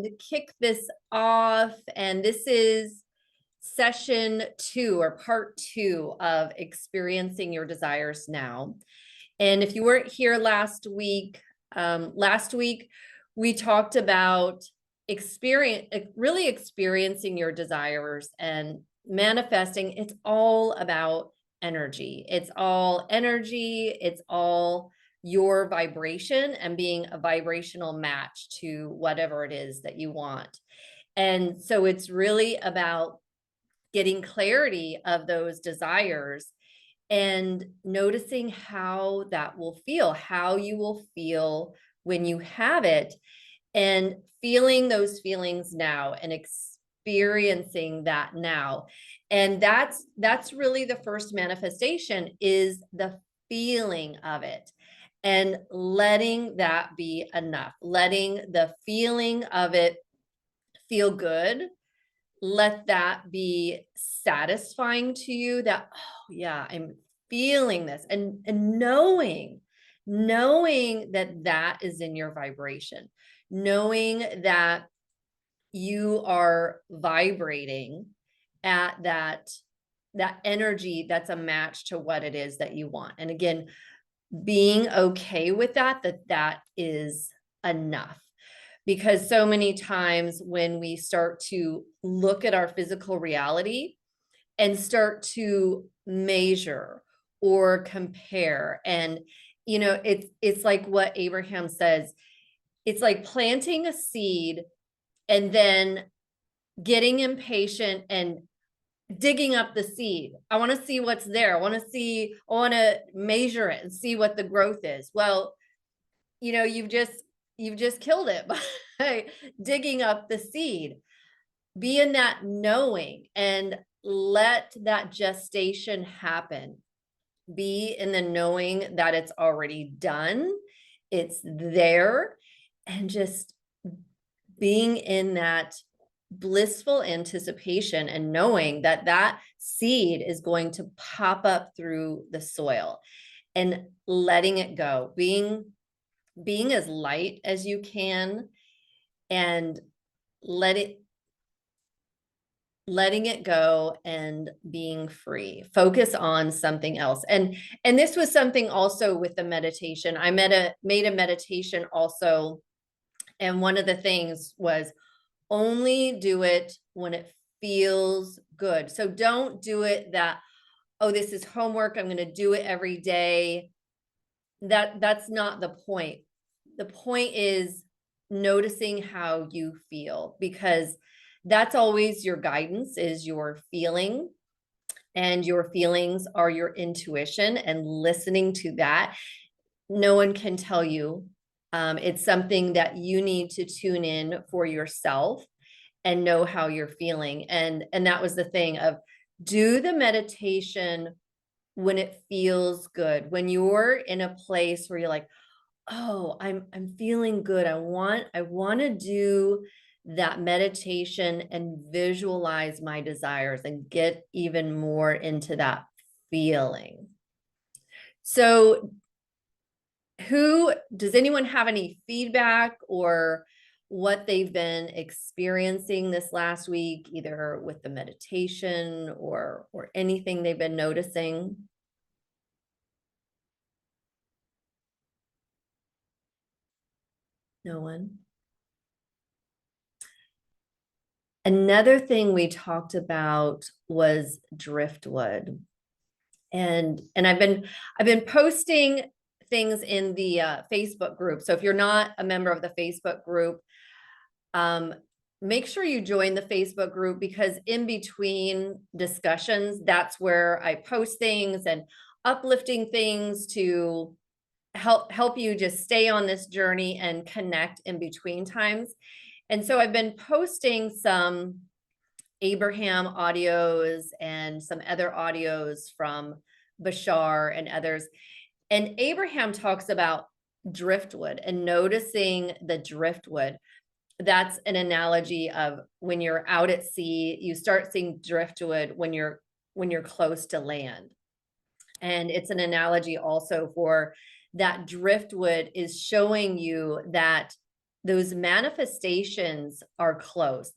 to kick this off, and this is session 2 or part 2 of experiencing your desires now. And if you weren't here last week we talked about really experiencing your desires and manifesting. It's all about energy. It's all energy. It's all your vibration and being a vibrational match to whatever it is that you want. And so it's really about getting clarity of those desires and noticing how that will feel, how you will feel when you have it, and feeling those feelings now and experiencing that now. And that's really the first manifestation, is the feeling of it, and letting that be enough, letting the feeling of it feel good. Let that be satisfying to you, that, oh yeah, I'm feeling this, and knowing that that is in your vibration, knowing that you are vibrating at that energy that's a match to what it is that you want. And again, being okay with that is enough. Because so many times when we start to look at our physical reality and start to measure or compare, and it's like what Abraham says, it's like planting a seed and then getting impatient and digging up the seed. I want to see what's there. I want to measure it and see what the growth is. Well, you've just killed it by digging up the seed. Be in that knowing and let that gestation happen. Be in the knowing that it's already done, it's there, and just being in that blissful anticipation and knowing that that seed is going to pop up through the soil, and letting it go, being as light as you can, and letting it go and being free. Focus on something else. And this was something also with the meditation. I made a meditation also, and one of the things was only do it when it feels good. So don't do it that, oh, this is homework, I'm going to do it every day. That's not the point. The point is noticing how you feel, because that's always your guidance, is your feeling, and your feelings are your intuition, and listening to that. No one can tell you. It's something that you need to tune in for yourself and know how you're feeling. And that was the thing of, do the meditation when it feels good, when you're in a place where you're like, oh, I'm feeling good. I want to do that meditation and visualize my desires and get even more into that feeling. So does anyone have any feedback or what they've been experiencing this last week, either with the meditation or anything they've been noticing? No one? Another thing we talked about was driftwood. And I've been posting things in the Facebook group. So if you're not a member of the Facebook group, make sure you join the Facebook group, because in between discussions, that's where I post things and uplifting things to help you just stay on this journey and connect in between times. And so I've been posting some Abraham audios and some other audios from Bashar and others. And Abraham talks about driftwood and noticing the driftwood. That's an analogy of when you're out at sea, you start seeing driftwood when you're close to land. And it's an analogy also for that driftwood is showing you that those manifestations are close.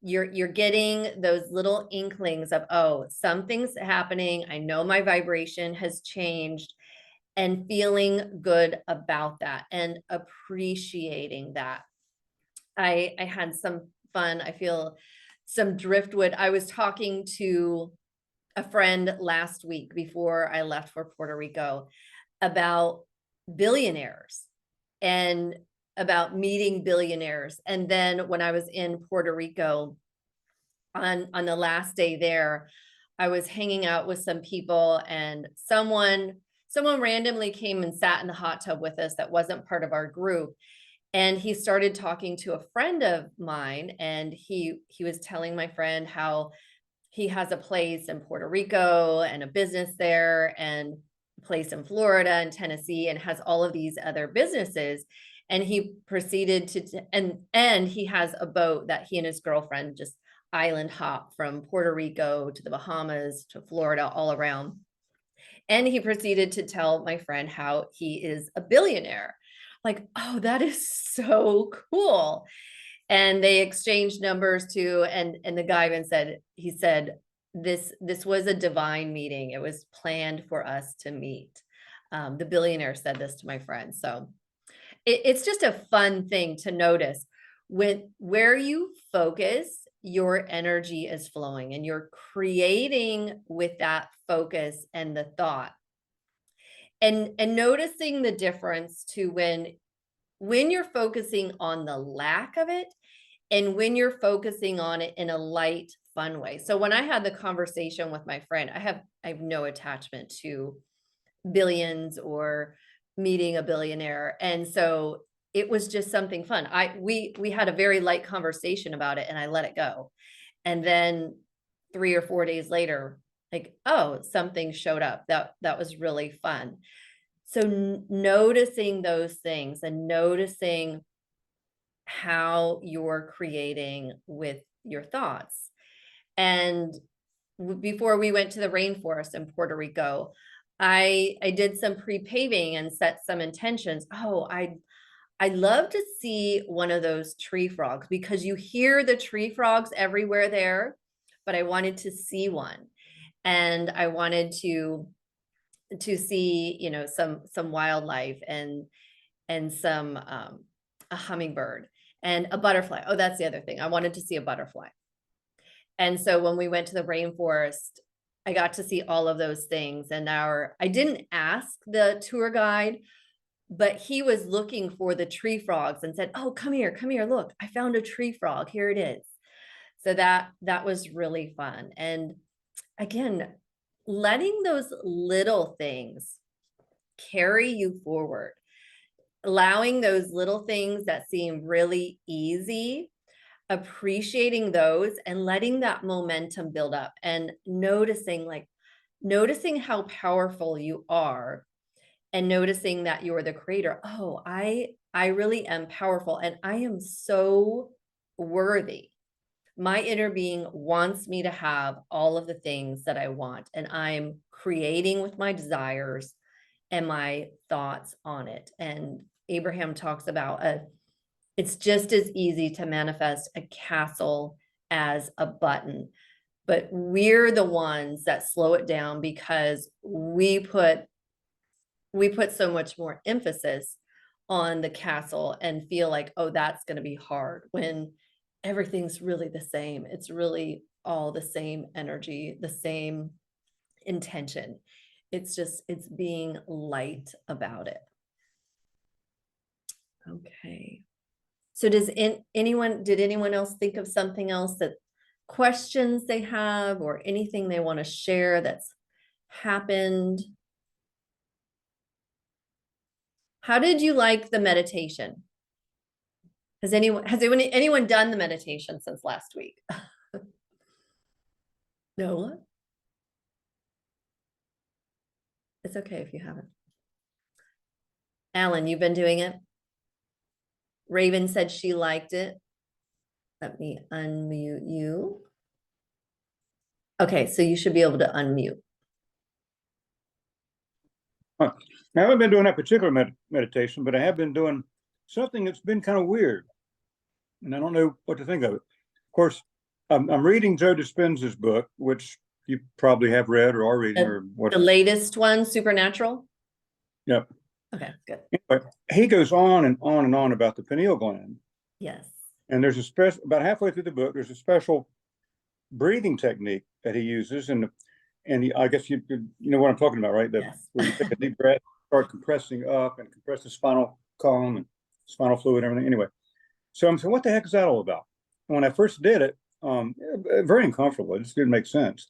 You're getting those little inklings of, oh, something's happening. I know my vibration has changed, and feeling good about that and appreciating that. I had some fun. I feel some driftwood. I was talking to a friend last week before I left for Puerto Rico about billionaires and about meeting billionaires. And then when I was in Puerto Rico on the last day there, I was hanging out with some people, and someone randomly came and sat in the hot tub with us that wasn't part of our group. And he started talking to a friend of mine, and he was telling my friend how he has a place in Puerto Rico and a business there, and a place in Florida and Tennessee, and has all of these other businesses. And he proceeded to, and he has a boat that he and his girlfriend just island hop from Puerto Rico to the Bahamas to Florida, all around. And he proceeded to tell my friend how he is a billionaire. Like, oh, that is so cool. And they exchanged numbers too. And the guy even said, he said, this was a divine meeting. It was planned for us to meet. The billionaire said this to my friend. So it's just a fun thing to notice. Where you focus, your energy is flowing, and you're creating with that focus and the thought. And noticing the difference to when you're focusing on the lack of it, and when you're focusing on it in a light, fun way. So when I had the conversation with my friend, I have no attachment to billions or meeting a billionaire. And so it was just something fun. We had a very light conversation about it, and I let it go. And then 3 or 4 days later, like, oh, something showed up that was really fun. So noticing those things and noticing how you're creating with your thoughts. And before we went to the rainforest in Puerto Rico, I did some pre-paving and set some intentions. Oh, I'd love to see one of those tree frogs, because you hear the tree frogs everywhere there, but I wanted to see one. And I wanted to see, you know, some wildlife and some a hummingbird and a butterfly. Oh, that's the other thing. I wanted to see a butterfly. And so when we went to the rainforest, I got to see all of those things. And I didn't ask the tour guide, but he was looking for the tree frogs and said, oh, come here, look, I found a tree frog, here it is. So that was really fun. And again, letting those little things carry you forward, allowing those little things that seem really easy, appreciating those and letting that momentum build up, and noticing how powerful you are, and noticing that you're the creator. Oh, I really am powerful, and I am so worthy. My inner being wants me to have all of the things that I want, and I'm creating with my desires and my thoughts on it. And Abraham talks about it's just as easy to manifest a castle as a button, but we're the ones that slow it down because we put so much more emphasis on the castle and feel like, oh, that's going to be hard, when everything's really the same. It's really all the same energy, the same intention. It's being light about it. Okay. So did anyone else think of something else, that questions they have or anything they want to share that's happened? How did you like the meditation? Has anyone done the meditation since last week? No? It's okay if you haven't. Alan, you've been doing it? Raven said she liked it. Let me unmute you. Okay, so you should be able to unmute. I haven't been doing that particular meditation, but I have been doing something that's been kind of weird, and I don't know what to think of it. Of course, I'm reading Joe Dispenza's book, which you probably have read or are reading or what. The latest one, Supernatural? Yeah. Okay, good. Anyway, he goes on and on and on about the pineal gland. Yes. And there's a special, about halfway through the book, there's a special breathing technique that he uses. And I guess you know what I'm talking about, right? Yes. Where you take a deep breath, start compressing up and compress the spinal column and spinal fluid and everything. Anyway, so I'm saying, what the heck is that all about? And when I first did it, very uncomfortable. It just didn't make sense.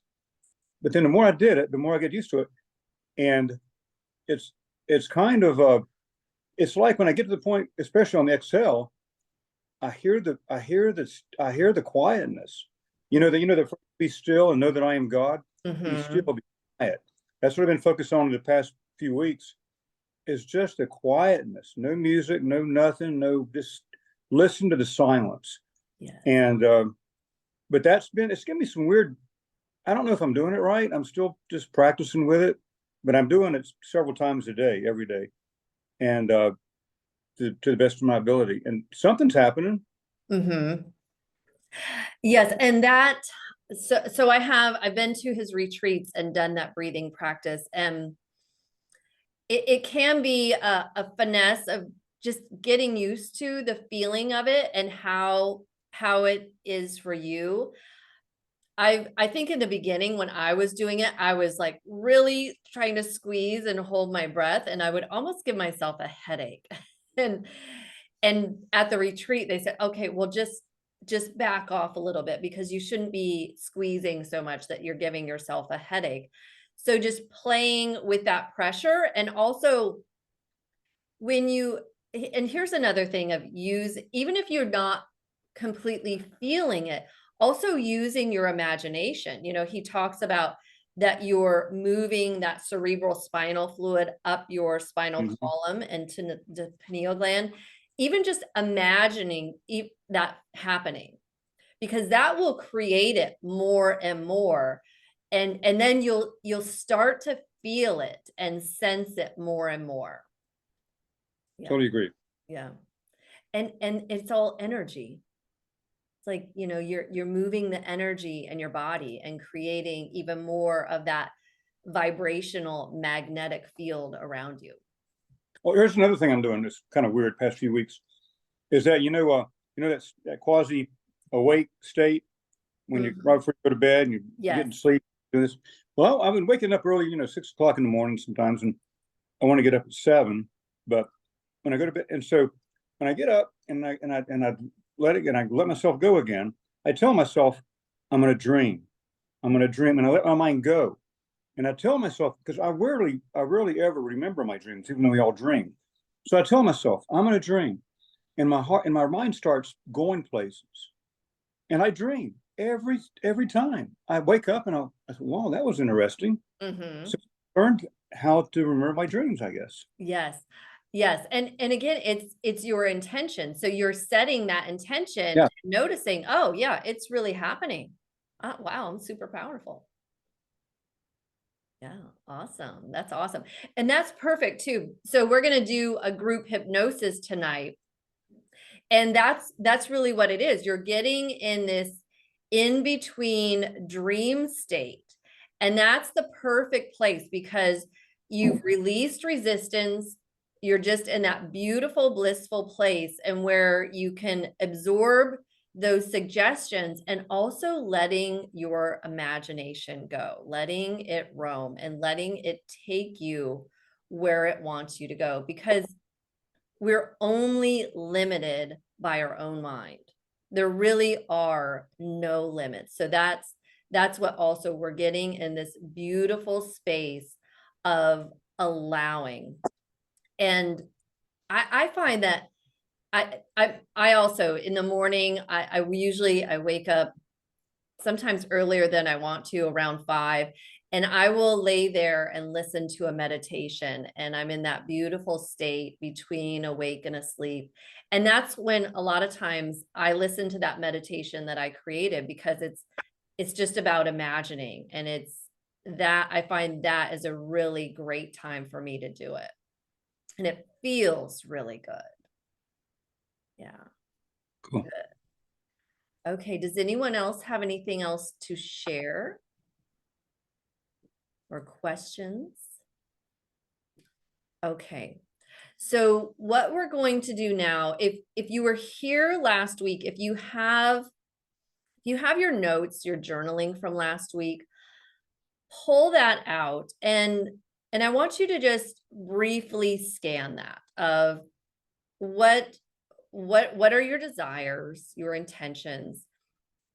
But then the more I did it, the more I get used to it. And it's kind of it's like when I get to the point, especially on the exhale, I hear the quietness. The be still and know that I am God. Be still, be quiet. That's what I've been focused on in the past few weeks. Is just the quietness, no music, no nothing, no, just listen to the silence. Yeah. And but it's given me some weird. I don't know if I'm doing it right. I'm still just practicing with it, but I'm doing it several times a day, every day, and to the best of my ability. And something's happening. Yes, and so I've been to his retreats and done that breathing practice, and it can be a finesse of just getting used to the feeling of it and how it is for you. I think in the beginning when I was doing it, I was like really trying to squeeze and hold my breath, and I would almost give myself a headache. And at the retreat, they said, okay, well, just back off a little bit because you shouldn't be squeezing so much that you're giving yourself a headache. So just playing with that pressure, and also and here's another thing of even if you're not completely feeling it, also using your imagination. He talks about that you're moving that cerebral spinal fluid up your spinal column and to the pineal gland, even just imagining that happening, because that will create it more and more. And then you'll start to feel it and sense it more and more. Yeah. Totally agree. Yeah. And it's all energy. It's like, you're moving the energy in your body and creating even more of that vibrational magnetic field around you. Well, here's another thing I'm doing that's kind of weird past few weeks is that, that's that quasi awake state when you right before you go to bed and you get to sleep, do this. Well, I've been waking up early, 6 o'clock in the morning sometimes, and I want to get up at 7, but when I go to bed, and so when I get up and I let myself go again, I tell myself I'm going to dream, and I let my mind go, and I tell myself, because I rarely ever remember my dreams, even though we all dream. So I tell myself I'm going to dream, and my heart and my mind starts going places, and I dream every time I wake up, and I say, wow, that was interesting. So I learned how to remember my dreams, I guess. Yes. And again, it's your intention. So you're setting that intention, noticing, oh yeah, it's really happening. Oh, wow, I'm super powerful. Yeah, awesome. That's awesome. And that's perfect too. So we're going to do a group hypnosis tonight. And that's really what it is. You're getting in this in between dream state. And that's the perfect place because you've released resistance. You're just in that beautiful, blissful place, and where you can absorb those suggestions and also letting your imagination go, letting it roam and letting it take you where it wants you to go, because we're only limited by our own mind. There really are no limits. So that's what also we're getting in this beautiful space of allowing. And I find that I also in the morning, I usually wake up sometimes earlier than I want to, around 5, and I will lay there and listen to a meditation, and I'm in that beautiful state between awake and asleep. And that's when a lot of times I listen to that meditation that I created, because it's just about imagining, and it's that I find that is a really great time for me to do it. And it feels really good. Yeah. Cool. Good. Okay. Does anyone else have anything else to share or questions? Okay. So what we're going to do now, if you were here last week, if you have your notes, your journaling from last week, pull that out and I want you to just briefly scan that of what are your desires, your intentions,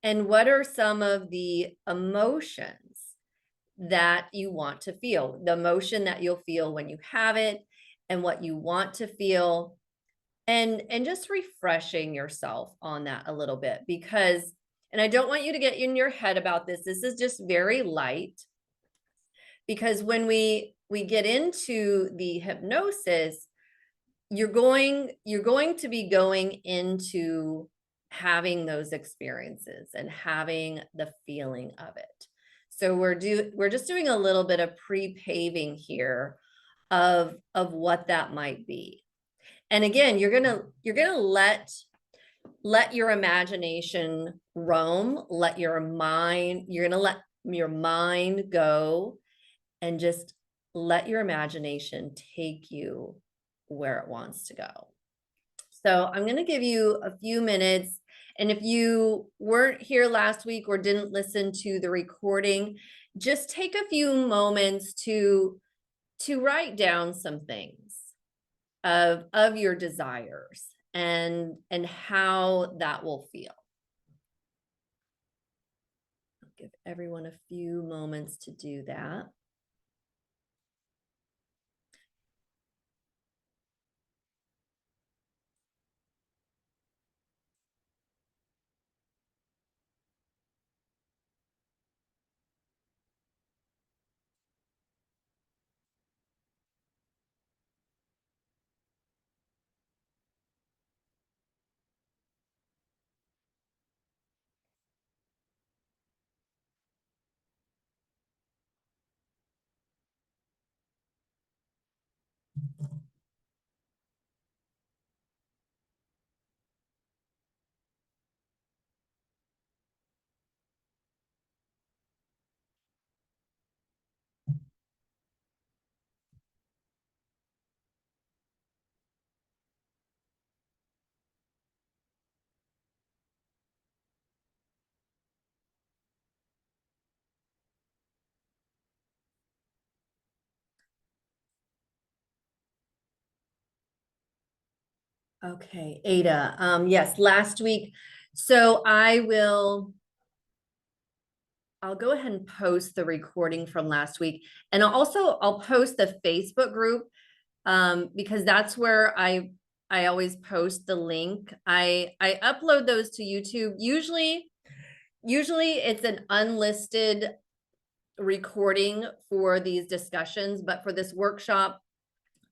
and what are some of the emotions that you want to feel, the emotion that you'll feel when you have it and what you want to feel, and just refreshing yourself on that a little bit, because, and I don't want you to get in your head about this. This is just very light, because when we get into the hypnosis, you're going to be going into having those experiences and having the feeling of it. So we're just doing a little bit of pre-paving here of what that might be. And again, you're gonna let your imagination roam, you're gonna let your mind go, and just let your imagination take you where it wants to go. So I'm going to give you a few minutes. And if you weren't here last week or didn't listen to the recording, just take a few moments to write down some things of your desires and how that will feel. I'll give everyone a few moments to do that. Okay, Ada. Yes, last week. So I'll go ahead and post the recording from last week. And I'll post the Facebook group, because that's where I always post the link. I upload those to YouTube. Usually it's an unlisted recording for these discussions, but for this workshop,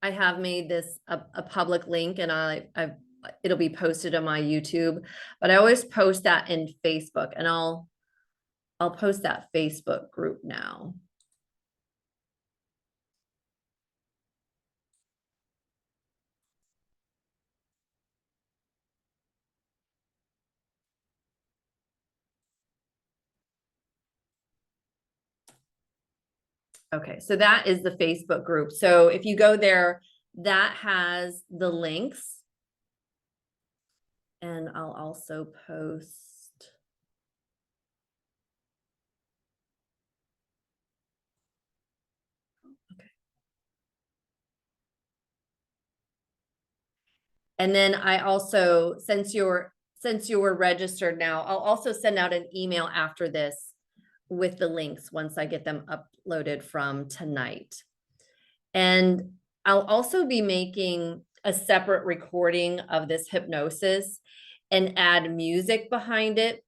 I have made this a public link, and it'll be posted on my YouTube, but I always post that in Facebook, and I'll post that Facebook group now. Okay, so that is the Facebook group. So if you go there, that has the links. And I'll also post. Okay. And then I also, since you're registered now, I'll also send out an email after this with the links once I get them uploaded from tonight. And I'll also be making a separate recording of this hypnosis and add music behind it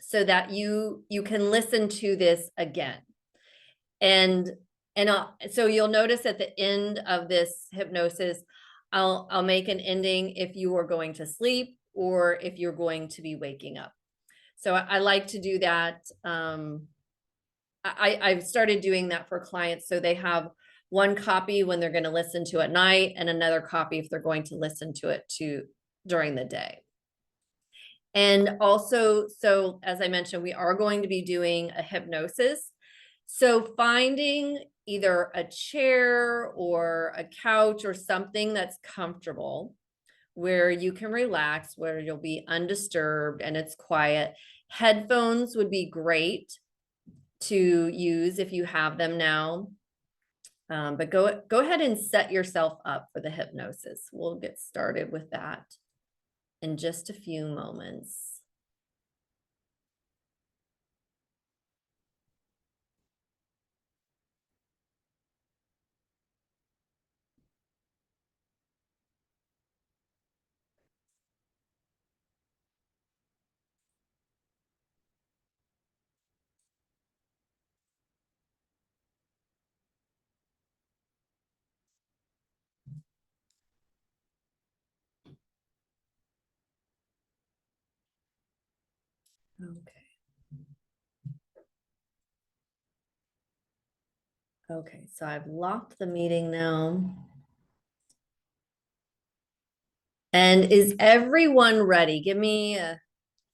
so that you can listen to this again. And so you'll notice at the end of this hypnosis, I'll make an ending if you are going to sleep or if you're going to be waking up. So I like to do that. I've started doing that for clients, so they have one copy when they're going to listen to at night and another copy if they're going to listen to it during the day. And also, so as I mentioned, we are going to be doing a hypnosis. So finding either a chair or a couch or something that's comfortable where you can relax, where you'll be undisturbed and it's quiet. Headphones would be great to use if you have them now. But go ahead and set yourself up for the hypnosis. We'll get started with that in just a few moments. Okay. Okay, so I've locked the meeting now. And is everyone ready? Give me a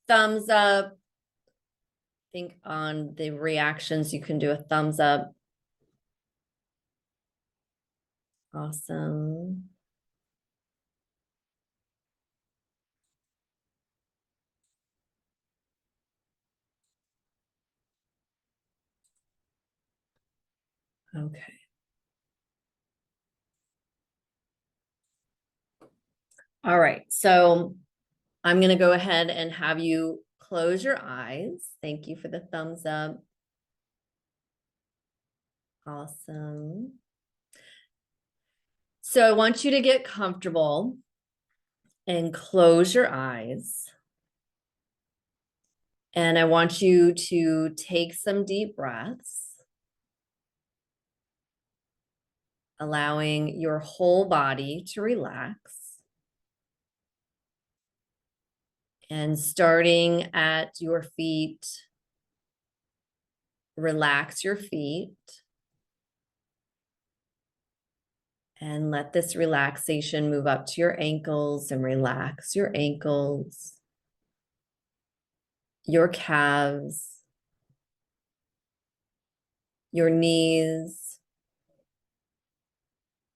thumbs up. I think on the reactions, you can do a thumbs up. Awesome. Okay. All right, so I'm going to go ahead and have you close your eyes. Thank you for the thumbs up. Awesome. So I want you to get comfortable and close your eyes. And I want you to take some deep breaths, allowing your whole body to relax. And starting at your feet, relax your feet. And let this relaxation move up to your ankles and relax your ankles, your calves, your knees,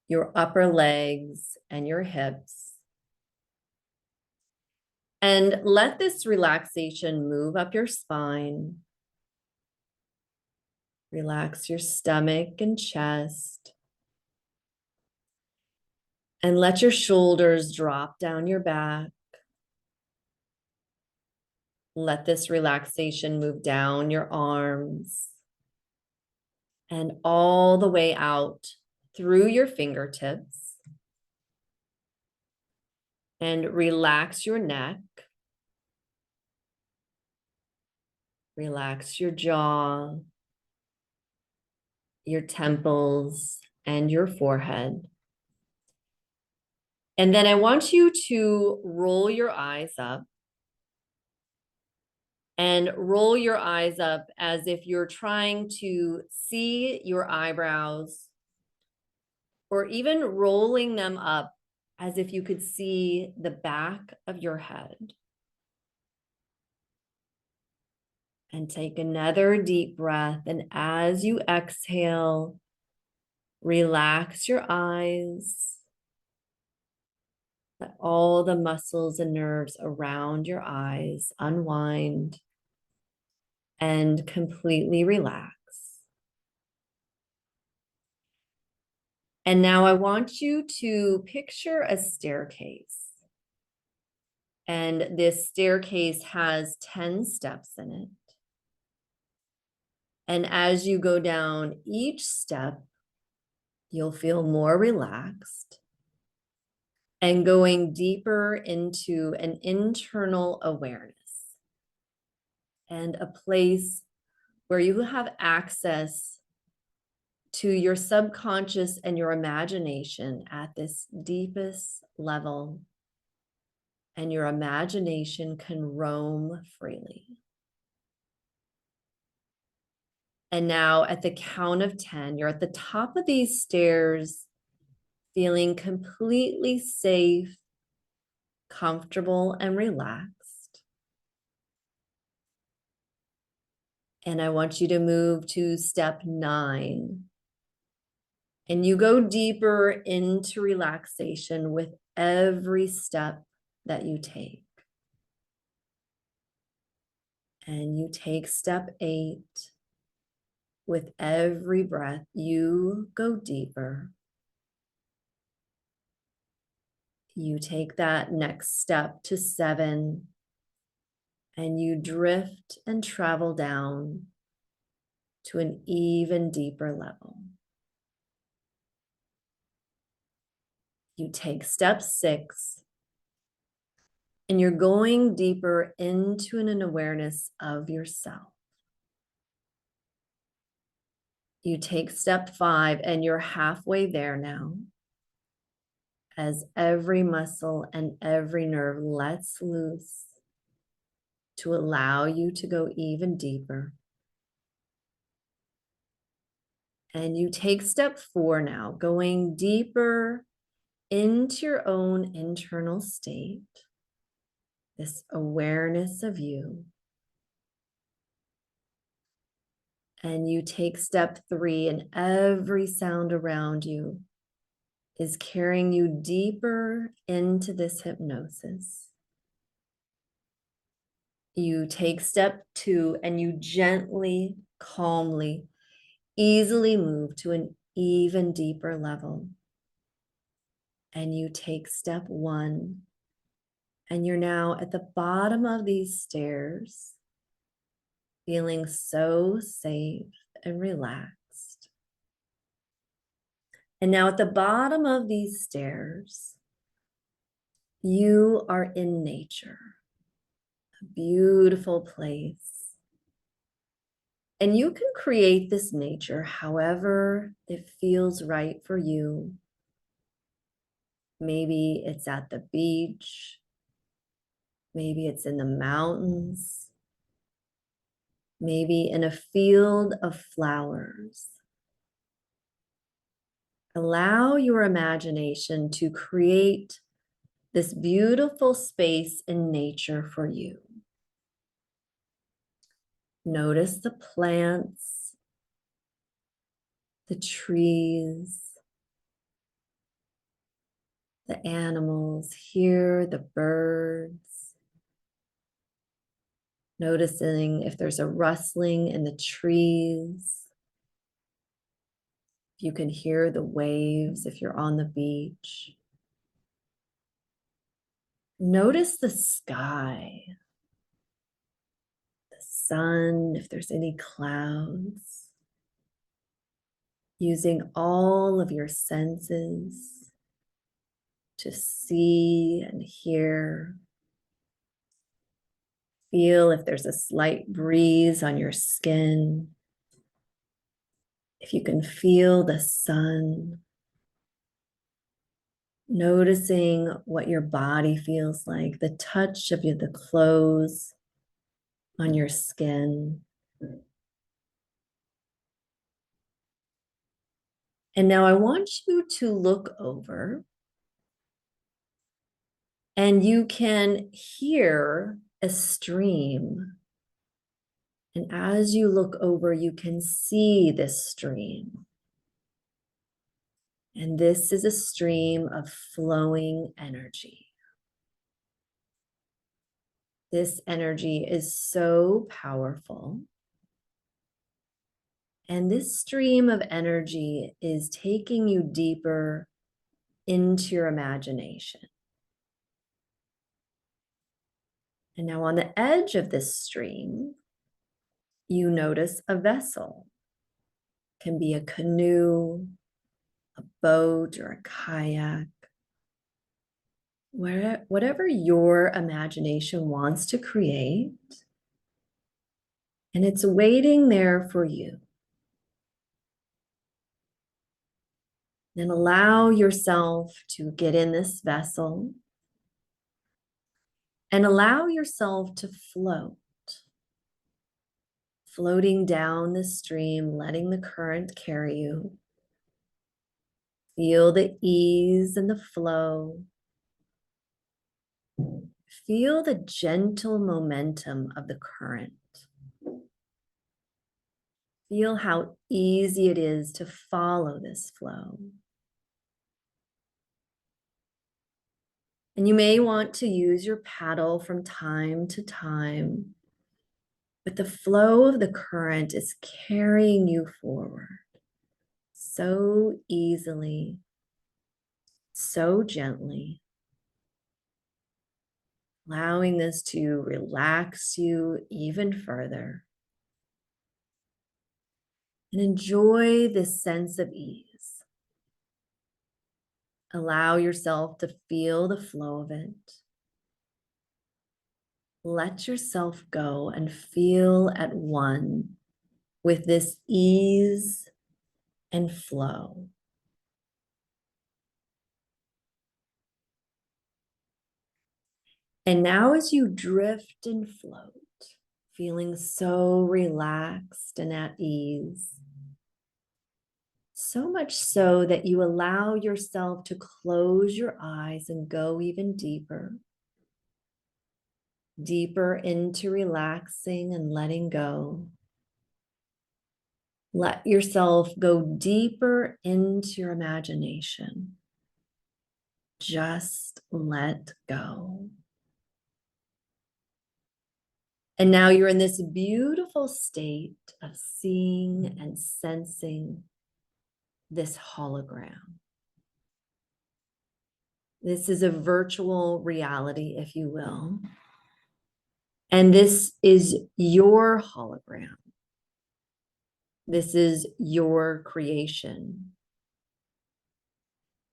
your upper legs, and your hips. And let this relaxation move up your spine. Relax your stomach and chest. And let your shoulders drop down your back. Let this relaxation move down your arms and all the way out through your fingertips. And relax your neck. Relax your jaw, your temples, and your forehead. And then I want you to roll your eyes up. And roll your eyes up as if you're trying to see your eyebrows, or even rolling them up as if you could see the back of your head. And take another deep breath. And as you exhale, relax your eyes. Let all the muscles and nerves around your eyes unwind and completely relax. And now I want you to picture a staircase. And this staircase has 10 steps in it. And as you go down each step, you'll feel more relaxed and going deeper into an internal awareness and a place where you have access to your subconscious and your imagination at this deepest level. And your imagination can roam freely. And now at the count of 10, you're at the top of these stairs, feeling completely safe comfortable and relaxed. And I want you to move to step 9. And you go deeper into relaxation with every step that you take. And you take step 8. With every breath, you go deeper. You take that next step to 7, and you drift and travel down to an even deeper level. You take step 6, and you're going deeper into an awareness of yourself. You take step 5, and you're halfway there now, as every muscle and every nerve lets loose to allow you to go even deeper. And you take step 4 now, going deeper into your own internal state, this awareness of you. And you take step 3, and every sound around you is carrying you deeper into this hypnosis. You take step 2, and you gently, calmly, easily move to an even deeper level. And you take step 1, and you're now at the bottom of these stairs, feeling so safe and relaxed. And now at the bottom of these stairs, you are in nature, a beautiful place. And you can create this nature however it feels right for you. Maybe it's at the beach. Maybe it's in the mountains. Maybe in a field of flowers. Allow your imagination to create this beautiful space in nature for you. Notice the plants, the trees, the animals, hear the birds. Noticing if there's a rustling in the trees. You can hear the waves if you're on the beach. Notice the sky, the sun, if there's any clouds. Using all of your senses to see and hear. Feel if there's a slight breeze on your skin. If you can feel the sun. Noticing what your body feels like, the touch of the clothes on your skin. And now I want you to look over, and you can hear a stream. And as you look over, you can see this stream. And this is a stream of flowing energy. This energy is so powerful. And this stream of energy is taking you deeper into your imagination. And now on the edge of this stream, you notice a vessel. It can be a canoe, a boat, or a kayak. Whatever your imagination wants to create, and it's waiting there for you. Then allow yourself to get in this vessel and allow yourself to float, floating down the stream, letting the current carry you. Feel the ease and the flow. Feel the gentle momentum of the current. Feel how easy it is to follow this flow. And you may want to use your paddle from time to time, but the flow of the current is carrying you forward so easily, so gently, allowing this to relax you even further. And enjoy this sense of ease. Allow yourself to feel the flow of it. Let yourself go and feel at one with this ease and flow. And now as you drift and float, feeling so relaxed and at ease, so much so that you allow yourself to close your eyes and go even deeper, deeper into relaxing and letting go. Let yourself go deeper into your imagination. Just let go. And now you're in this beautiful state of seeing and sensing this hologram. This is a virtual reality, if you will. And this is your hologram. This is your creation.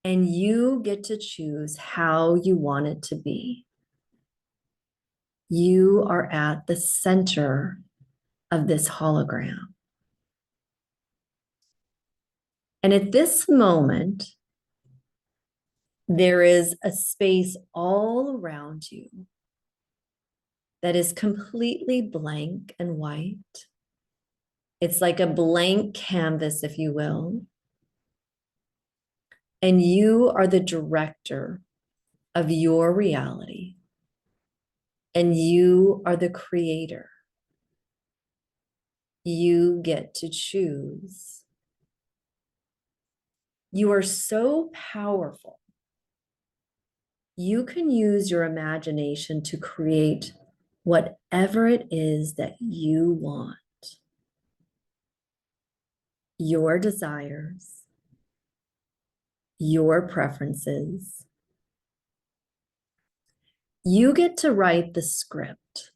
And you get to choose how you want it to be. You are at the center of this hologram. And at this moment, there is a space all around you that is completely blank and white. It's like a blank canvas, if you will. And you are the director of your reality. And you are the creator. You get to choose. You are so powerful. You can use your imagination to create whatever it is that you want. Your desires, your preferences. You get to write the script,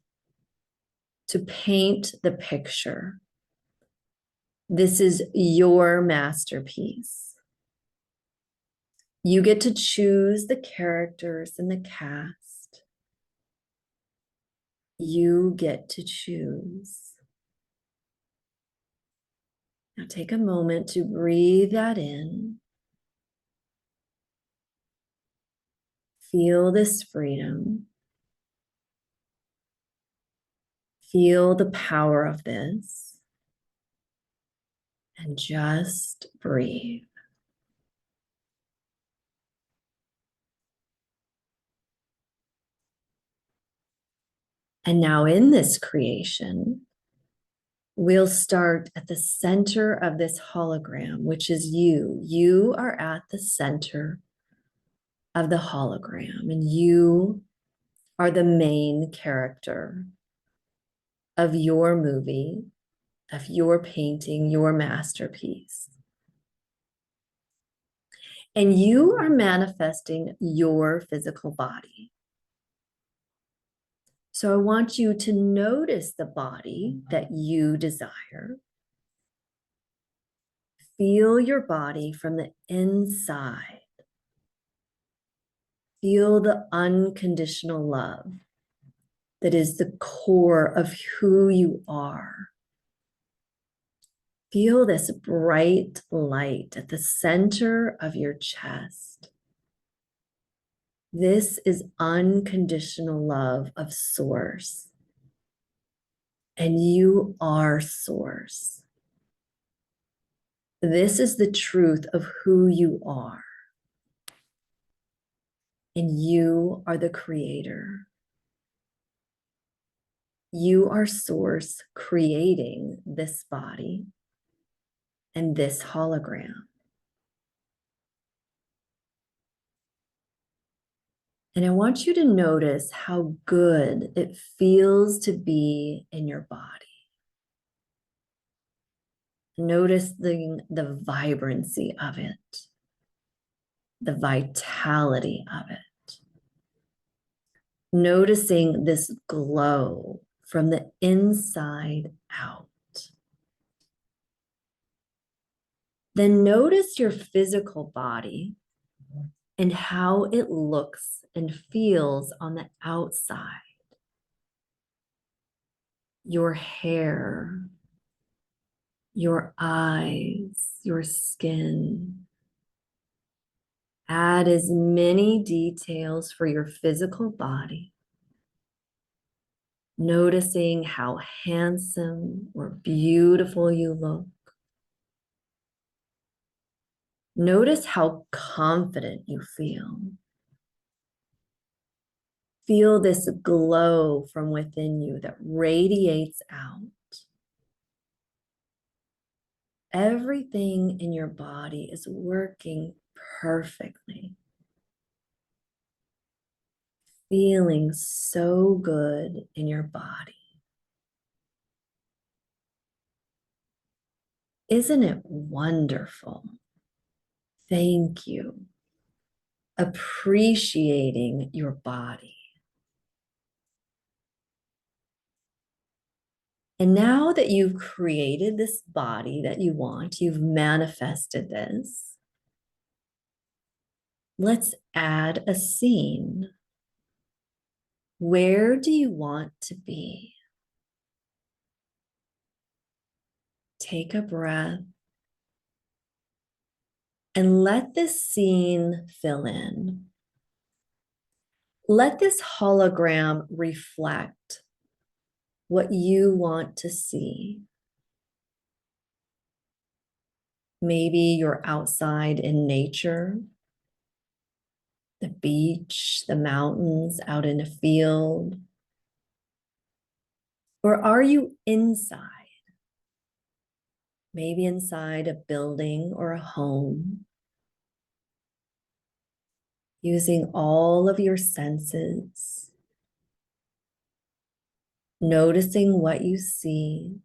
to paint the picture. This is your masterpiece. You get to choose the characters and the cast. You get to choose. Now take a moment to breathe that in. Feel this freedom. Feel the power of this. And just breathe. And now in this creation, we'll start at the center of this hologram, which is you. You are at the center of the hologram, and you are the main character of your movie, of your painting, your masterpiece. And you are manifesting your physical body. So I want you to notice the body that you desire. Feel your body from the inside. Feel the unconditional love that is the core of who you are. Feel this bright light at the center of your chest. This is unconditional love of Source. And you are Source. This is the truth of who you are. And you are the creator. You are source creating this body and this hologram. And I want you to notice how good it feels to be in your body. Noticing the vibrancy of it, the vitality of it. Noticing this glow from the inside out. Then notice your physical body and how it looks and feels on the outside. Your hair, your eyes, your skin. Add as many details for your physical body. Noticing how handsome or beautiful you look. Notice how confident you feel. Feel this glow from within you that radiates out. Everything in your body is working perfectly. Feeling so good in your body. Isn't it wonderful? Thank you. Appreciating your body. And now that you've created this body that you want, you've manifested this, let's add a scene. Where do you want to be? Take a breath and let this scene fill in. Let this hologram reflect what you want to see. Maybe you're outside in nature, the beach, the mountains, out in a field. Or are you inside? Maybe inside a building or a home, using all of your senses, noticing what you see,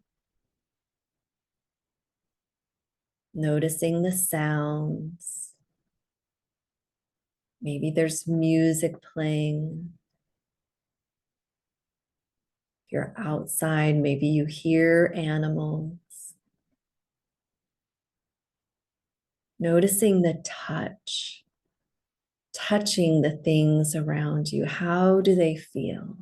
noticing the sounds. Maybe there's music playing. If you're outside, maybe you hear animals. Noticing the touch, touching the things around you. How do they feel?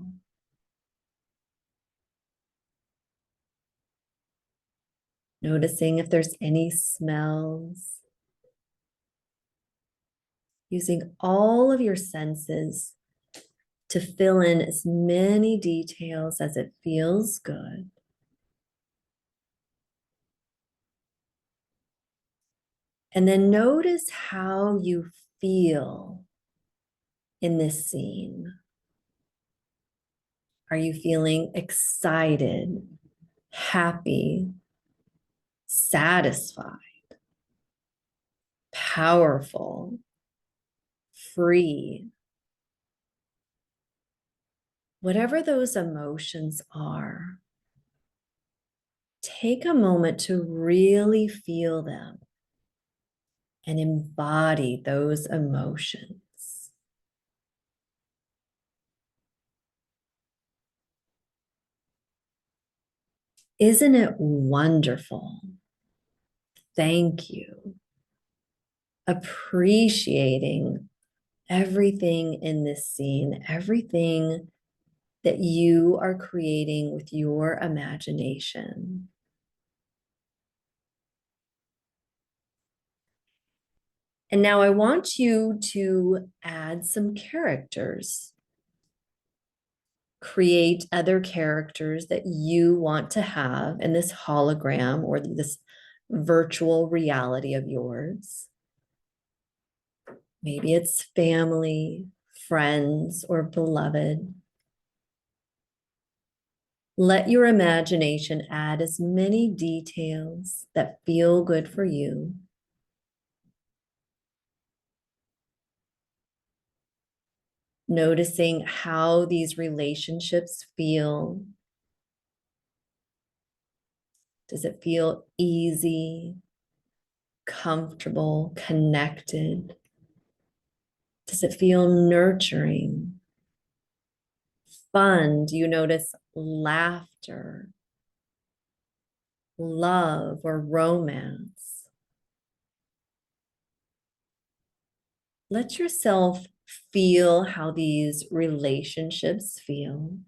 Noticing if there's any smells. Using all of your senses to fill in as many details as it feels good. And then notice how you feel in this scene. Are you feeling excited, happy, satisfied, powerful, free? Whatever those emotions are, take a moment to really feel them and embody those emotions. Isn't it wonderful? Thank you. Appreciating everything in this scene, everything that you are creating with your imagination. And now I want you to add some characters. Create other characters that you want to have in this hologram or this virtual reality of yours. Maybe it's family, friends, or beloved. Let your imagination add as many details that feel good for you. Noticing how these relationships feel. Does it feel easy, comfortable, connected? Does it feel nurturing, fun? Do you notice laughter, love, or romance? Let yourself feel how these relationships feel.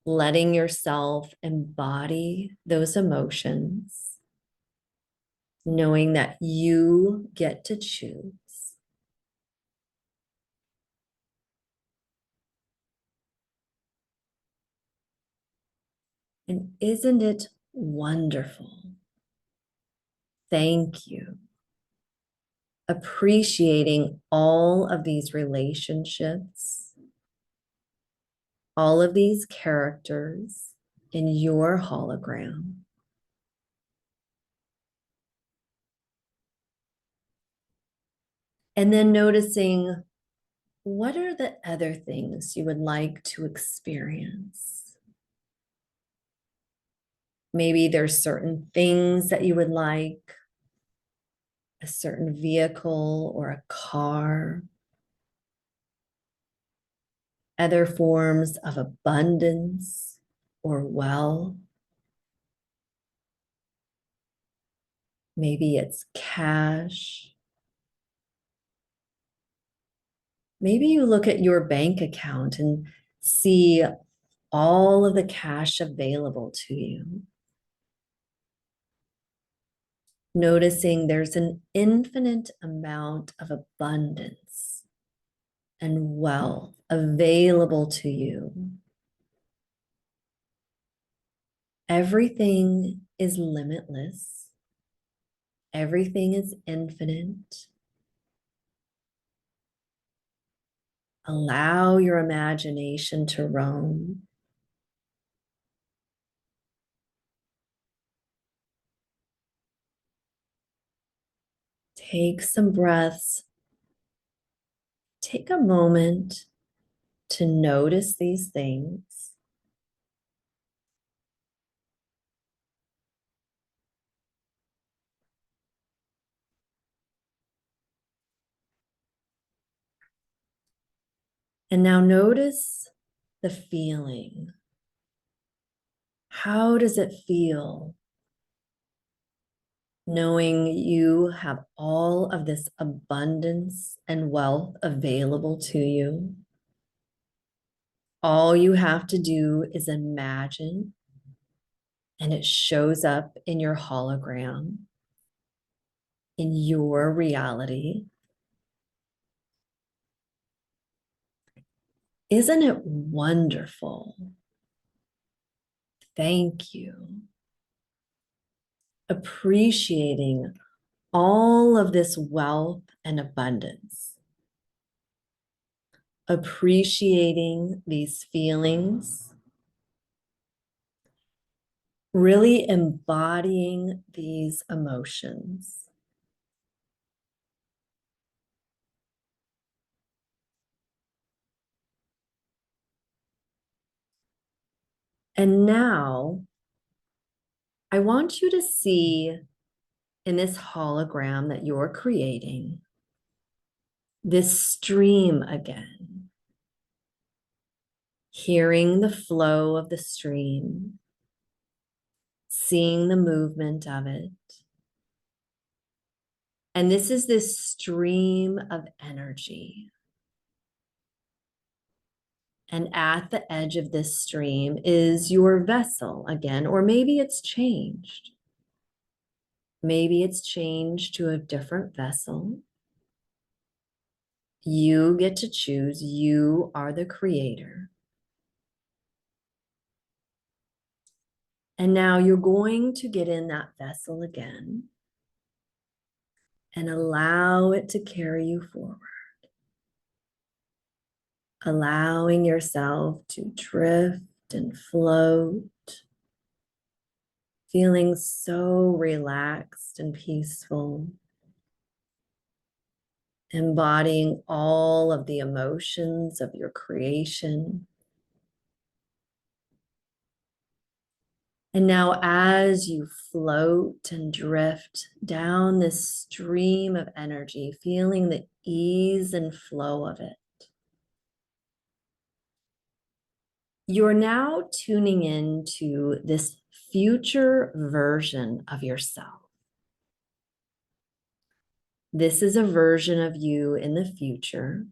Letting yourself embody those emotions, knowing that you get to choose. And isn't it wonderful? Thank you. Appreciating all of these relationships, all of these characters in your hologram. And then noticing, what are the other things you would like to experience? Maybe there's certain things that you would like, a certain vehicle or a car, other forms of abundance or wealth. Maybe it's cash. Maybe you look at your bank account and see all of the cash available to you. Noticing there's an infinite amount of abundance and wealth available to you. Everything is limitless. Everything is infinite. Allow your imagination to roam. Take some breaths. Take a moment to notice these things. And now notice the feeling. How does it feel knowing you have all of this abundance and wealth available to you? All you have to do is imagine, and it shows up in your hologram, in your reality. Isn't it wonderful? Thank you. Appreciating all of this wealth and abundance. Appreciating these feelings. Really embodying these emotions. And now I want you to see in this hologram that you're creating this stream again. Hearing the flow of the stream, seeing the movement of it. And this is this stream of energy. And at the edge of this stream is your vessel again, or maybe it's changed. Maybe it's changed to a different vessel. You get to choose. You are the creator. And now you're going to get in that vessel again and allow it to carry you forward. allowing yourself to drift and float, feeling so relaxed and peaceful, embodying all of the emotions of your creation. And now, as you float and drift down this stream of energy, feeling the ease and flow of it, you're now tuning into this future version of yourself. This is a version of you in the future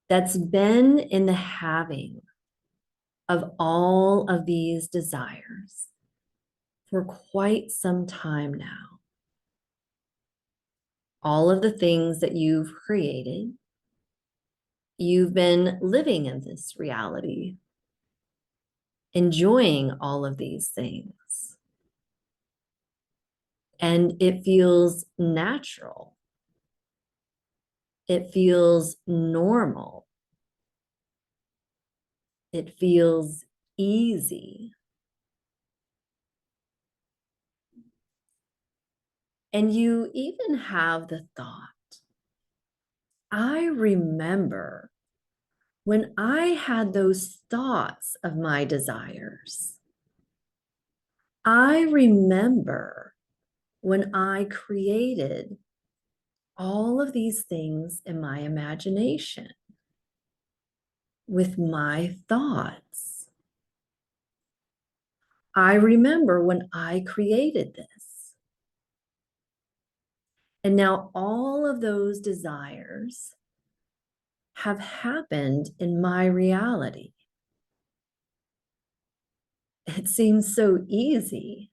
that's been in the having of all of these desires for quite some time now. All of the things that you've created, you've been living in this reality, enjoying all of these things. And it feels natural. It feels normal. It feels easy. And you even have the thought, I remember when I had those thoughts of my desires. I remember when I created all of these things in my imagination with my thoughts. I remember when I created this. And now all of those desires have happened in my reality. It seems so easy.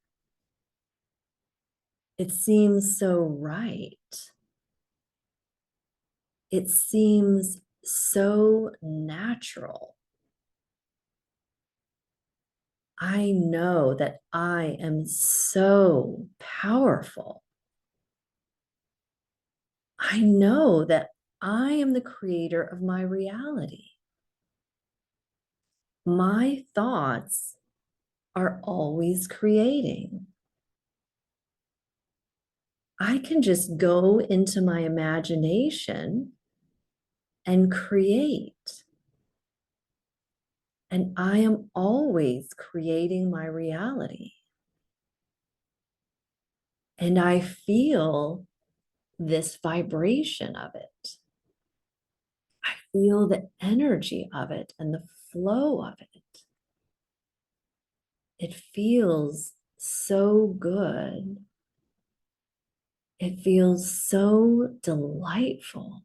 It seems so right. It seems so natural. I know that I am so powerful. I know that I am the creator of my reality. My thoughts are always creating. I can just go into my imagination and create. And I am always creating my reality. And I feel this vibration of it. I feel the energy of it and the flow of it. It feels so good. It feels so delightful.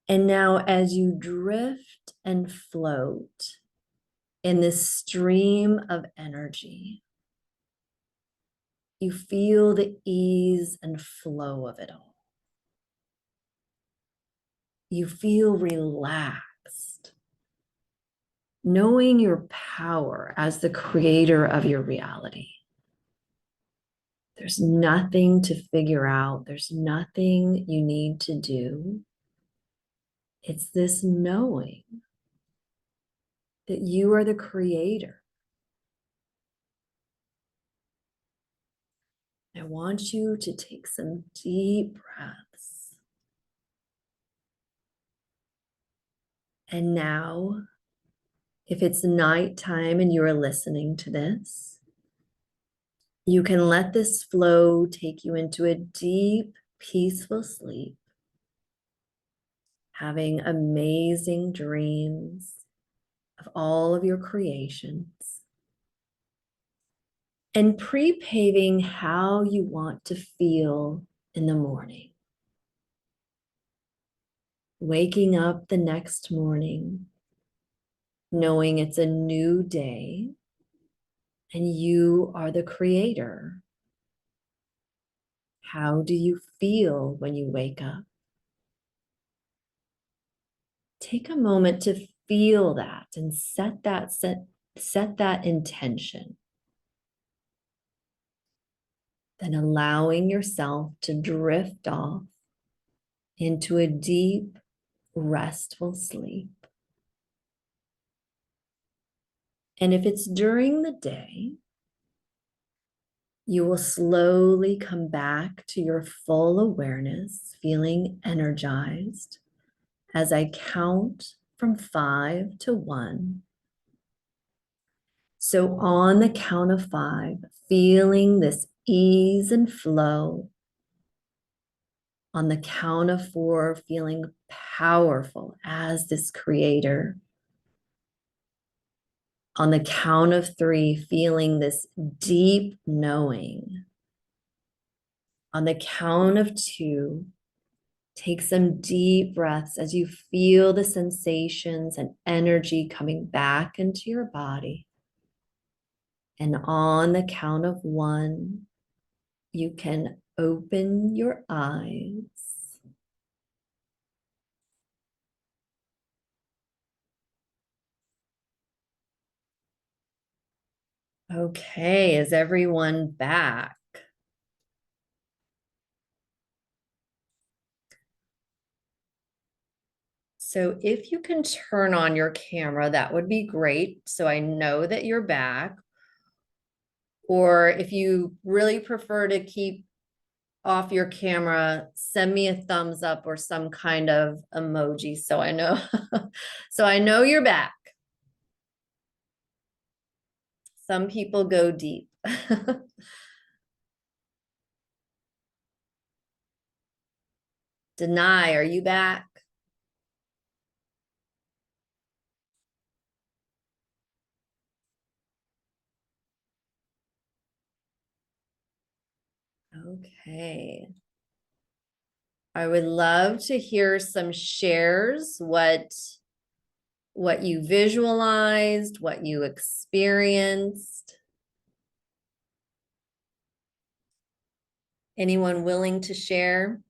And now, as you drift and float in this stream of energy, you feel the ease and flow of it all. You feel relaxed, knowing your power as the creator of your reality. There's nothing to figure out. There's nothing you need to do. It's this knowing that you are the creator. I want you to take some deep breaths. And now, if it's nighttime and you are listening to this, you can let this flow take you into a deep, peaceful sleep, having amazing dreams of all of your creations, and pre-paving how you want to feel in the morning. Waking up the next morning, knowing it's a new day and you are the creator. How do you feel when you wake up? Take a moment to feel that and set that intention. then allowing yourself to drift off into a deep, restful sleep. And if it's during the day, you will slowly come back to your full awareness, feeling energized as I count from 5 to 1. So on the count of 5, feeling this ease and flow. On the count of 4, feeling powerful as this creator. On the count of 3, feeling this deep knowing. On the count of 2, take some deep breaths as you feel the sensations and energy coming back into your body. And on the count of 1, you can open your eyes. Okay, is everyone back? So if you can turn on your camera, that would be great. So I know that you're back. Or if you really prefer to keep off your camera, send me a thumbs up or some kind of emoji so I know. So I know you're back. Some people go deep. Deny, are you back? Okay. I would love to hear some shares, what you visualized, what you experienced. Anyone willing to share?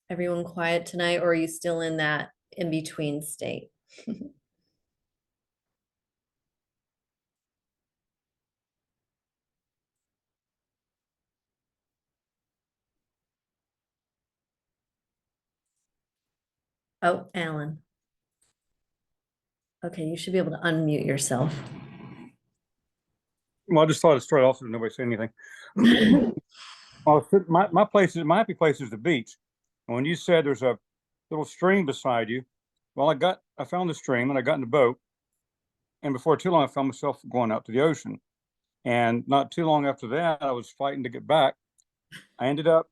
Everyone quiet tonight, or are you still in that in-between state? Oh, Alan. Okay, you should be able to unmute yourself. Well, I just thought I'd start off with nobody say anything. Well, my happy place is the beach. And when you said there's a little stream beside you, well, I found the stream and I got in the boat. And before too long, I found myself going out to the ocean. And not too long after that, I was fighting to get back. I ended up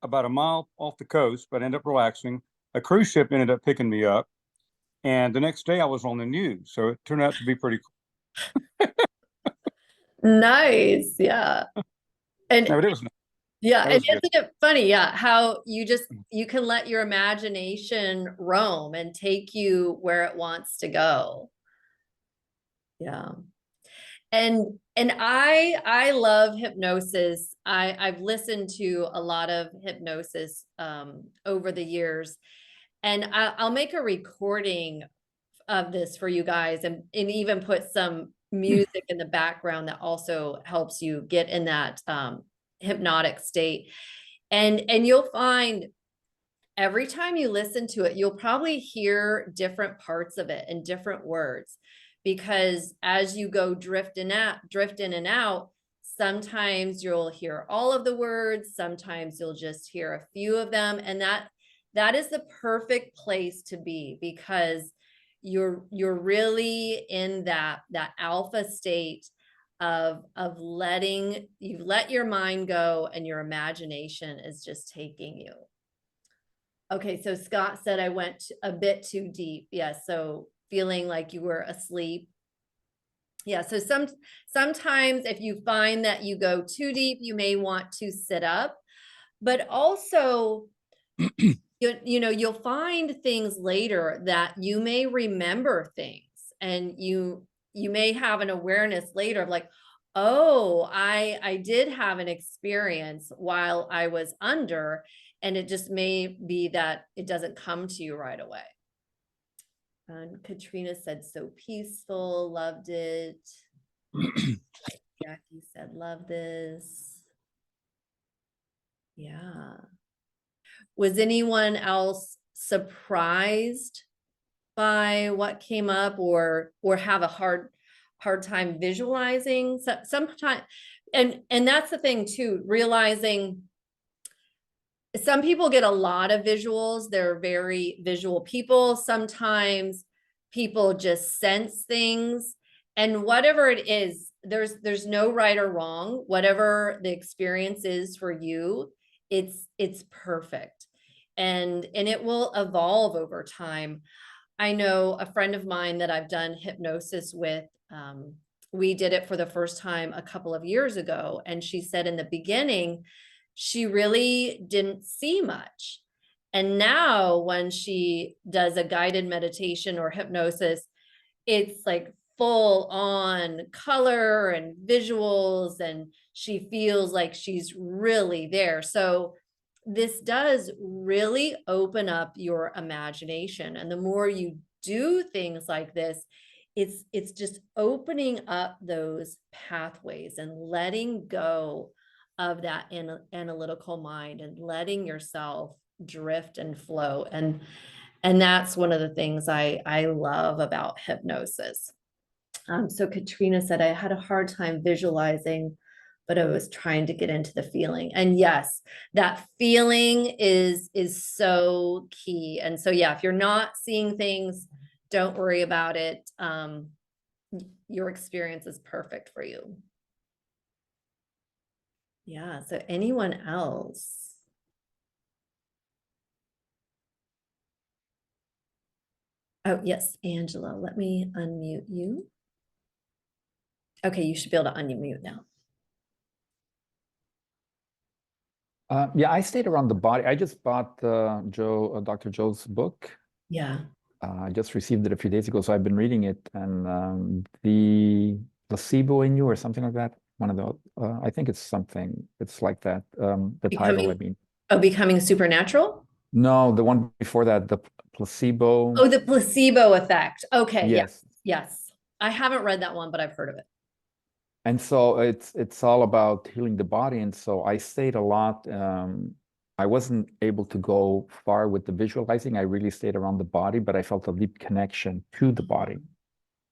about a mile off the coast, but ended up relaxing. A cruise ship ended up picking me up. And the next day I was on the news. So it turned out to be pretty cool. Nice. Yeah. And No, but it was, yeah, that and was good. isn't it funny? Yeah, how you can let your imagination roam and take you where it wants to go. Yeah. And I love hypnosis. I've listened to a lot of hypnosis over the years, and I'll make a recording of this for you guys, and even put some music in the background that also helps you get in that hypnotic state. And you'll find every time you listen to it, you'll probably hear different parts of it and different words, because as you go drift in and out, sometimes you'll hear all of the words, sometimes you'll just hear a few of them. And that is the perfect place to be, because you're really in that alpha state of letting you let your mind go, and your imagination is just taking you. Okay, so Scott said I went a bit too deep. Yeah, so feeling like you were asleep. Yeah, so sometimes if you find that you go too deep, you may want to sit up, but also you'll find things later that you may remember things, and you may have an awareness later of like, Oh, I did have an experience while I was under, and it just may be that it doesn't come to you right away. And Katrina said, so peaceful, loved it. Jackie said, love this. Yeah. Was anyone else surprised by what came up, or have a hard time visualizing? So, sometimes, and that's the thing too, realizing some people get a lot of visuals. They're very visual people. Sometimes people just sense things, and whatever it is, there's no right or wrong. Whatever the experience is for you, it's perfect, and it will evolve over time. I know a friend of mine that I've done hypnosis with. We did it for the first time a couple of years ago, and she said in the beginning, she really didn't see much. And now when she does a guided meditation or hypnosis, it's like full on color and visuals, and she feels like she's really there. So this does really open up your imagination, and the more you do things like this, it's just opening up those pathways and letting go of that analytical mind and letting yourself drift and flow. And that's one of the things I love about hypnosis. So Katrina said, I had a hard time visualizing, but I was trying to get into the feeling. And yes, that feeling is so key. And so, yeah, if you're not seeing things, don't worry about it. Your experience is perfect for you. Yeah. So anyone else? Oh, yes, Angela, let me unmute you. Okay, you should be able to unmute now. Yeah, I stayed around the body. I just bought Dr. Joe's book. Yeah. I just received it a few days ago, so I've been reading it. And the placebo in you, or something like that. One of the, I think it's like that. The title, I mean. Oh, Becoming Supernatural? No, the one before that, the placebo. Oh, the placebo effect. Okay. Yes. Yes. I haven't read that one, but I've heard of it. And so it's all about healing the body. And so I stayed a lot. I wasn't able to go far with the visualizing. I really stayed around the body, but I felt a deep connection to the body.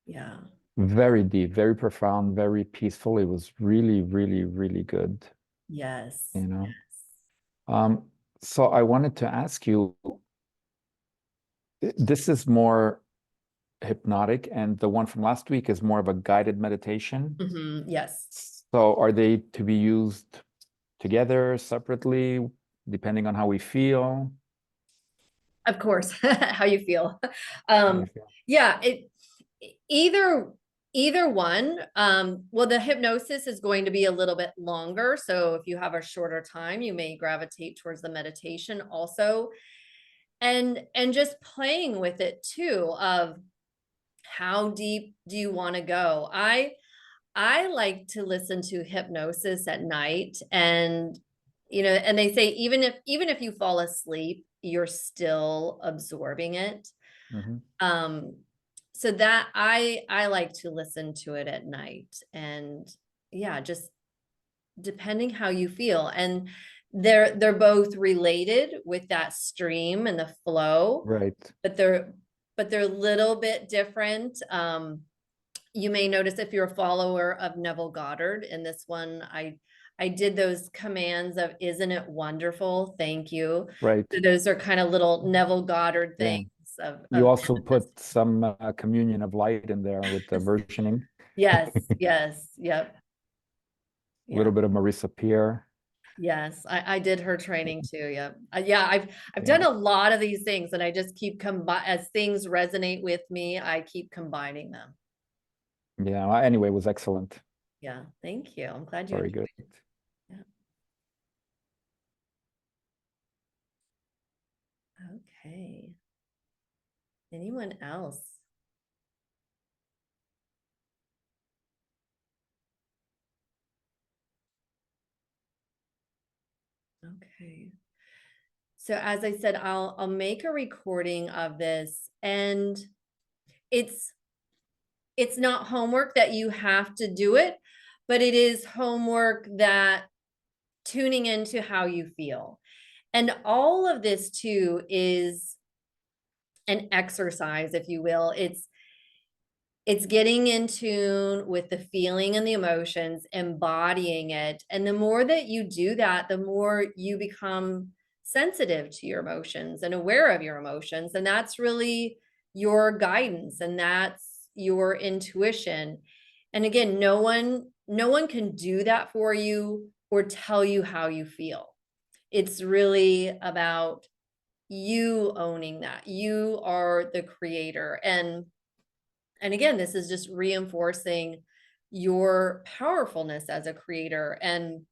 Yeah. Very deep, very profound, very peaceful. It was really, really, really good. Yes. You know. So I wanted to ask you, this is more hypnotic, and the one from last week is more of a guided meditation. Yes. So are they to be used together, separately, depending on how we feel? Of course, how you feel. How you feel. Yeah, either one. Well, the hypnosis is going to be a little bit longer, so if you have a shorter time, you may gravitate towards the meditation also. And just playing with it too, of how deep do you want to go? I like to listen to hypnosis at night, and and they say even if you fall asleep, you're still absorbing it. So that I like to listen to it at night, and yeah, just depending how you feel. And they're both related with that stream and the flow, right? But they're a little bit different. You may notice, if you're a follower of Neville Goddard, in this one, I did those commands of, isn't it wonderful? Thank you. Right. So those are kind of little Neville Goddard things. Yeah. You also put some communion of light in there with the versioning. Yes. Yep. A little bit of Marissa Peer. Yes, I did her training too. Yeah. I've done a lot of these things, and I just keep as things resonate with me, I keep combining them. Yeah. Anyway, it was excellent. Yeah. Thank you. I'm glad you Very enjoyed good. it. Yeah. Okay. Anyone else? Okay. So as I said, I'll make a recording of this, and it's not homework that you have to do it, but it is homework that tuning into how you feel. And all of this too is an exercise, if you will. It's getting in tune with the feeling and the emotions, embodying it. And the more that you do that, the more you become sensitive to your emotions and aware of your emotions. And that's really your guidance, and that's your intuition. And again, no one can do that for you or tell you how you feel. It's really about you owning that. You are the creator. And again, this is just reinforcing your powerfulness as a creator. And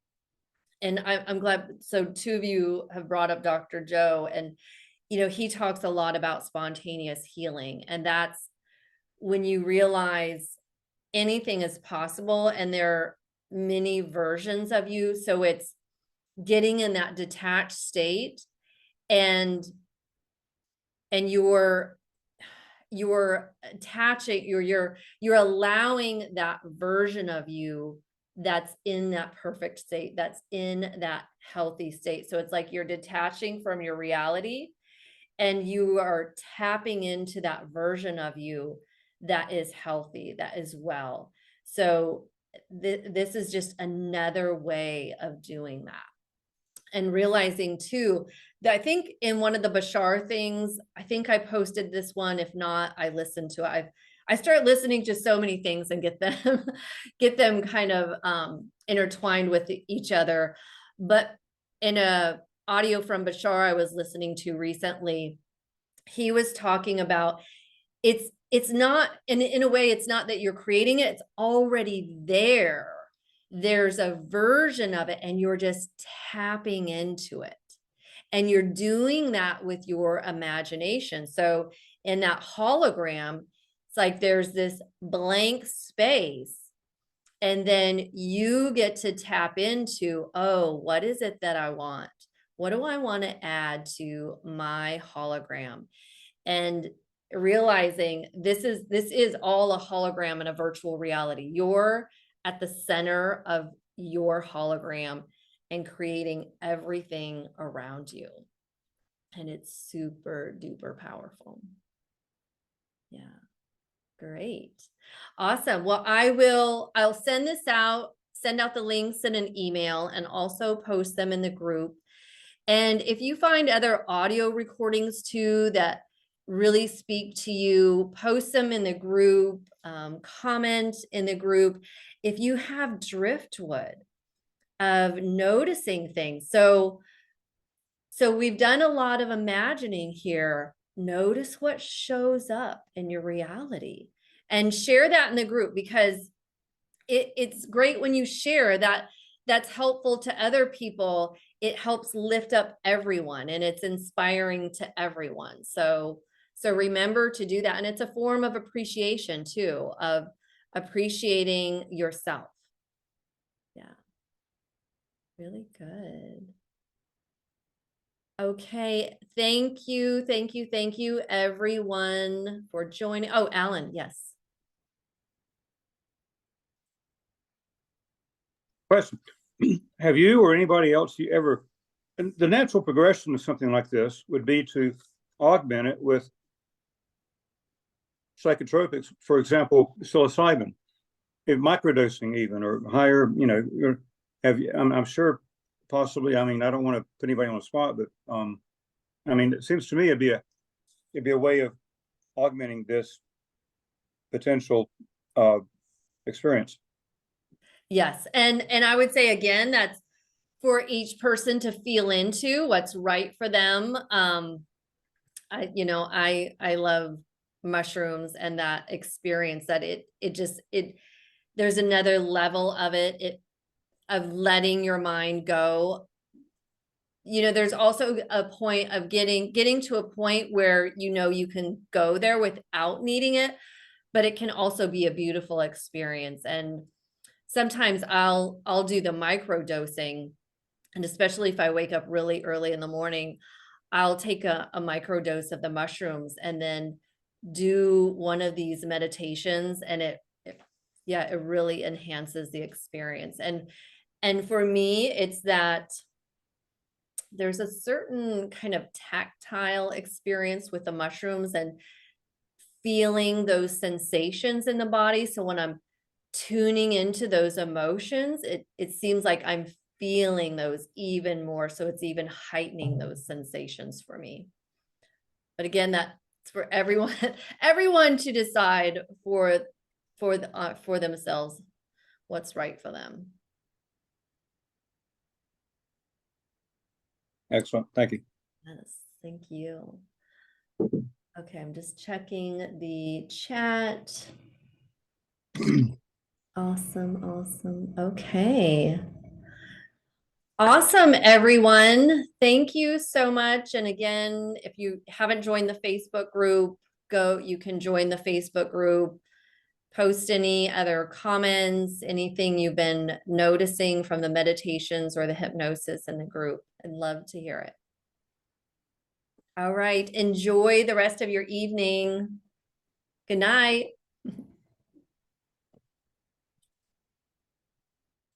I'm glad. So two of you have brought up Dr. Joe, and he talks a lot about spontaneous healing, and that's when you realize anything is possible, and there are many versions of you. So it's getting in that detached state, and you're attaching, you're allowing that version of you that's in that perfect state, that's in that healthy state. So it's like you're detaching from your reality, and you are tapping into that version of you that is healthy, that is well. So this is just another way of doing that. And realizing too, that I think in one of the Bashar things, I think I posted this one. If not, I listened to it. I start listening to so many things and get them kind of intertwined with each other. But in a audio from Bashar I was listening to recently, he was talking about it's not, in a way, it's not that you're creating it, it's already there. There's a version of it, and you're just tapping into it. And you're doing that with your imagination. So in that hologram, it's like there's this blank space, and then you get to tap into, oh, what is it that I want? What do I want to add to my hologram? And realizing this is all a hologram in a virtual reality. You're at the center of your hologram and creating everything around you. And it's super duper powerful. Yeah. Great. Awesome. Well, I'll send this out, send out the links in an email, and also post them in the group. And if you find other audio recordings too that really speak to you, post them in the group, comment in the group. If you have driftwood of noticing things. So we've done a lot of imagining here. Notice what shows up in your reality and share that in the group, because it's great when you share that. That's helpful to other people. It helps lift up everyone, and it's inspiring to everyone. So remember to do that. And it's a form of appreciation too, of appreciating yourself. Yeah. Really good. Okay. Thank you everyone for joining. Oh, Alan, yes. Question. Have you or anybody else and the natural progression of something like this would be to augment it with psychotropics, for example, psilocybin, if microdosing even, or higher, I'm sure possibly, I mean, I don't want to put anybody on the spot, but I mean, it seems to me it'd be a way of augmenting this potential experience. Yes. And I would say, again, that's for each person to feel into what's right for them. I love mushrooms and that experience, that there's another level of it, of letting your mind go. There's also a point of getting to a point where, you can go there without needing it, but it can also be a beautiful experience. And sometimes I'll do the micro dosing, And especially if I wake up really early in the morning, I'll take a micro dose of the mushrooms and then do one of these meditations, and yeah, it really enhances the experience. And for me, it's that there's a certain kind of tactile experience with the mushrooms and feeling those sensations in the body. So when I'm tuning into those emotions, it seems like I'm feeling those even more. So it's even heightening those sensations for me. But again, that's for everyone, everyone to decide for themselves what's right for them. Excellent. Thank you. Yes, thank you. Okay, I'm just checking the chat. Awesome, awesome. Okay. Awesome, everyone. Thank you so much. And again, if you haven't joined the Facebook group, you can join the Facebook group, post any other comments, anything you've been noticing from the meditations or the hypnosis in the group. I'd love to hear it. All right. Enjoy the rest of your evening. Good night.